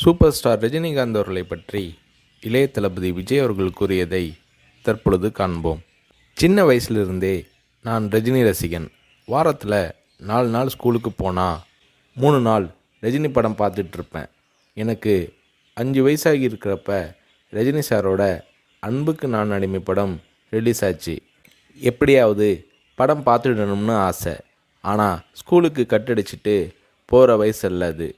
Super star Rajinikanth அவர்களை பற்றி இளைய தளபதி விஜய் அவர்கள் கூறியதை தற்பொழுது காண்போம். சின்ன வயசுலிருந்தே நான் ரஜினி ரசிகன். வாரத்தில் 4 நாள் ஸ்கூலுக்கு போனால் 3 நாள் ரஜினி படம் பார்த்துட்ருப்பேன். எனக்கு 5 வயசாகி இருக்கிறப்ப ரஜினி சாரோட அன்புக்கு நான் அடிமை படம் ரிலீஸ் ஆச்சு. எப்படியாவது படம் பார்த்துடணும்னு ஆசை. ஆனால் ஸ்கூலுக்கு கட்டடிச்சிட்டு போகிற வயசு அல்ல அது.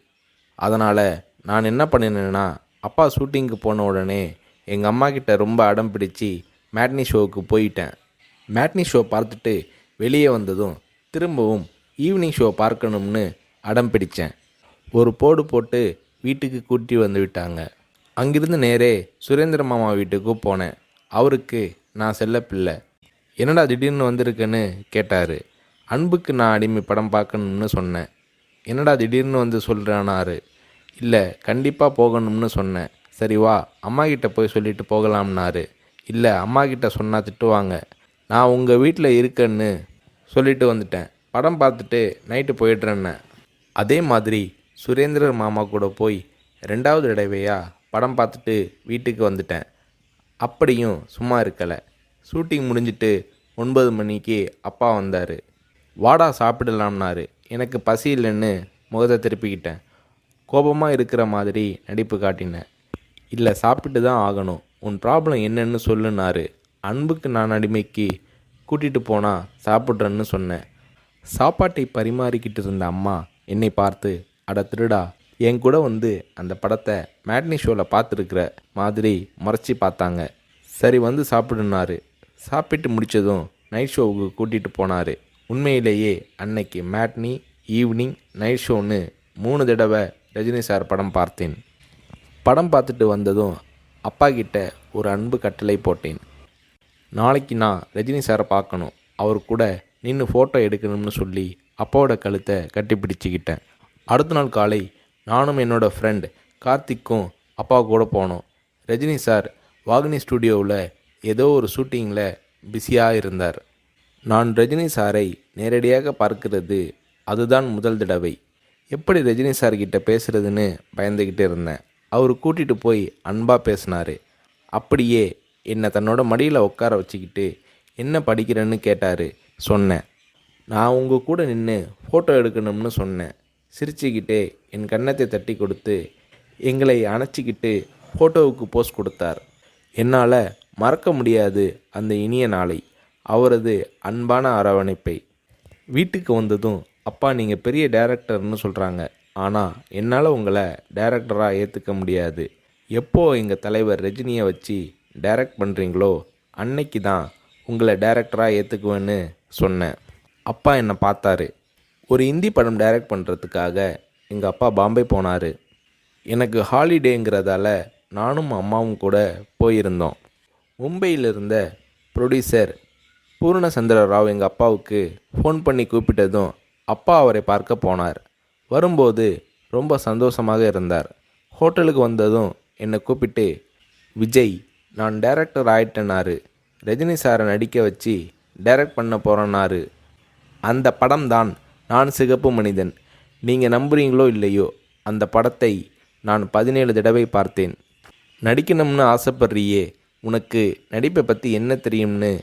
அதனால் நான் என்ன பண்ணினேன்னா, அப்பா ஷூட்டிங்க்கு போன உடனே எங்கள் அம்மா கிட்ட ரொம்ப அடம் பிடிச்சி மேட்னி ஷோவுக்கு போயிட்டேன். மேட்னி ஷோ பார்த்துட்டு வெளியே வந்ததும் திரும்பவும் ஈவினிங் ஷோ பார்க்கணும்னு அடம் பிடித்தேன். ஒரு போடு போட்டு வீட்டுக்கு கூட்டி வந்து விட்டாங்க. அங்கிருந்து நேரே சுரேந்திர மாமா வீட்டுக்கு போனேன். அவருக்கு நான் செல்ல பிள்ளை. என்னடா திடீர்னு வந்திருக்கேன்னு கேட்டார். அன்புக்கு நான் அடிமை படம் பார்க்கணும்னு சொன்னேன். என்னடா திடீர்னு வந்து சொல்கிறானாரு. இல்லை, கண்டிப்பாக போகணும்னு சொன்னேன். சரி வா, அம்மா கிட்ட போய் சொல்லிட்டு போகலாம்னாரு. இல்லை, அம்மா கிட்ட சொன்னால் திட்டுவாங்க. நான் உங்கள் வீட்டில் இருக்கேன்னு சொல்லிட்டு வந்துட்டேன். படம் பார்த்துட்டு நைட்டு போயிடுறேன்னு. அதே மாதிரி சுரேந்திரர் மாமா கூட போய் 2வது தடவையாக படம் பார்த்துட்டு வீட்டுக்கு வந்துட்டேன். அப்படியும் சும்மா இருக்கலை. ஷூட்டிங் முடிஞ்சிட்டு 9 மணிக்கு அப்பா வந்தார். வாடா சாப்பிடலாம்னாரு. எனக்கு பசி இல்லைன்னு முகத்தை திருப்பிக்கிட்டேன். கோபமாக இருக்கிற மாதிரி நடிப்பு காட்டினேன். இல்லை, சாப்பிட்டு தான் ஆகணும். உன் ப்ராப்ளம் என்னன்னு சொல்லுனாரு. அன்புக்கு நான் அடிமைக்கு கூட்டிகிட்டு போனால் சாப்பிட்றேன்னு சொன்னேன். சாப்பாட்டை பரிமாறிக்கிட்டு இருந்த அம்மா என்னை பார்த்து, அட திருடா, என் கூட வந்து அந்த படத்தை மேட்னி ஷோவில் பார்த்துருக்குற மாதிரி முறைச்சி பார்த்தாங்க. சரி வந்து சாப்பிடுனாரு. சாப்பிட்டு முடித்ததும் நைட் ஷோவுக்கு கூட்டிகிட்டு போனார். உண்மையிலேயே அன்னைக்கு மேட்னி, ஈவினிங், நைட் ஷோன்னு 3 தடவை ரஜினி சார் படம் பார்த்தேன். படம் பார்த்துட்டு வந்ததும் அப்பா கிட்ட ஒரு அன்பு கட்டளை போட்டேன். நாளைக்கு நான் ரஜினி சாரை பார்க்கணும், அவர் கூட நின்று ஃபோட்டோ எடுக்கணும்னு சொல்லி அப்பாவோட கழுத்தை கட்டி பிடிச்சிக்கிட்டேன். அடுத்த நாள் காலை நானும் என்னோடய ஃப்ரெண்ட் கார்த்திக்கும் அப்பா கூட போனோம். ரஜினி சார் வாகினி ஸ்டுடியோவில் ஏதோ ஒரு ஷூட்டிங்கில் பிஸியாக இருந்தார். நான் ரஜினி சாரை நேரடியாக பார்க்கிறது அதுதான் முதல் தடவை. எப்படி ரஜினி சார்கிட்ட பேசுகிறதுன்னு பயந்துக்கிட்டு இருந்தேன். அவர் கூட்டிகிட்டு போய் அன்பாக பேசினார். அப்படியே என்னை தன்னோட மடியில் உட்கார வச்சுக்கிட்டு என்ன படிக்கிறேன்னு கேட்டார். சொன்னேன், நான் உங்கள் கூட நின்று ஃபோட்டோ எடுக்கணும்னு சொன்னேன். சிரிச்சுக்கிட்டே என் கன்னத்தை தட்டி கொடுத்து எங்களை அணைச்சிக்கிட்டு ஃபோட்டோவுக்கு போஸ் கொடுத்தார். என்னால் மறக்க முடியாது அந்த இனிய நாளை, அவரது அன்பான அரவணைப்பை. வீட்டுக்கு வந்ததும், அப்பா நீங்கள் பெரிய டைரக்டர்னு சொல்கிறாங்க, ஆனால் என்னால் உங்களை டைரக்டராக ஏற்றுக்க முடியாது. எப்போ எங்கள் தலைவர் ரஜினியை வச்சு டைரக்ட் பண்ணுறீங்களோ அன்னைக்கு தான் உங்களை டைரக்டராக ஏற்றுக்குவேன்னு சொன்னேன். அப்பா என்னை பார்த்தாரு. ஒரு ஹிந்தி படம் டைரக்ட் பண்ணுறதுக்காக எங்கள் அப்பா பாம்பே போனார். எனக்கு ஹாலிடேங்கிறதால நானும் அம்மாவும் கூட போயிருந்தோம். மும்பையில் இருந்த ப்ரொடியூசர் பூர்ணச்சந்திர ராவ் எங்கள் அப்பாவுக்கு ஃபோன் பண்ணி கூப்பிட்டதும் அப்பா அவரை பார்க்க போனார். வரும்போது ரொம்ப சந்தோஷமாக இருந்தார். ஹோட்டலுக்கு வந்ததும் என்னை கூப்பிட்டு, விஜய், நான் டைரக்டர் ஆயிட்டேனாரு. ரஜினி சாரை நடிக்க வச்சு டைரக்ட் பண்ண போகிறேன்னாரு. அந்த படம் தான் நான் சிகப்பு மனிதன். நீங்கள் நம்புறீங்களோ இல்லையோ, அந்த படத்தை நான் 17 தடவை பார்த்தேன். நடிக்கணும்னு ஆசைப்படுறியே, உனக்கு நடிப்பை பற்றி என்ன தெரியும்னு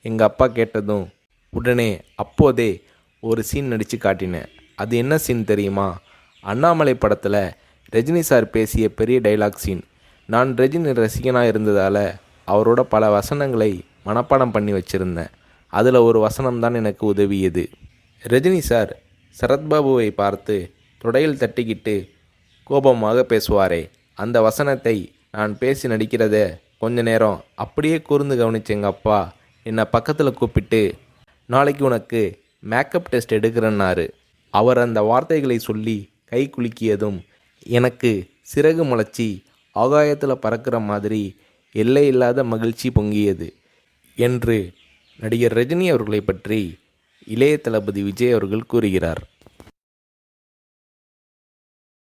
எங்கள் அப்பா கேட்டதும் உடனே அப்போதே ஒரு சீன் நடித்து காட்டினேன். அது என்ன சீன் தெரியுமா? அண்ணாமலை படத்தில் ரஜினி சார் பேசிய பெரிய டைலாக் சீன். நான் ரஜினி ரசிகனாக இருந்ததால் அவரோட பல வசனங்களை மனப்பாடம் பண்ணி வச்சுருந்தேன். அதில் ஒரு வசனம் தான் எனக்கு உதவியது. ரஜினி சார் சரத்பாபுவை பார்த்து தொடையில் தட்டிக்கிட்டு கோபமாக பேசுவாரே, அந்த வசனத்தை நான் பேசி நடிக்கிறத கொஞ்ச நேரம் அப்படியே கூர்ந்து கவனிச்ச எங்கள் அப்பா என்னை பக்கத்தில் கூப்பிட்டு, நாளைக்கு உனக்கு மேக்கப் டெஸ்ட் எடுக்கிறேன்னாரு. அவர் அந்த வார்த்தைகளை சொல்லி கை குலுக்கியதும் எனக்கு சிறகு முளைச்சி ஆகாயத்தில் பறக்கிற மாதிரி எல்லையில்லாத மகிழ்ச்சி பொங்கியது என்று நடிகர் ரஜினி அவர்களை பற்றி இளைய தளபதி விஜய் அவர்கள் கூறுகிறார்.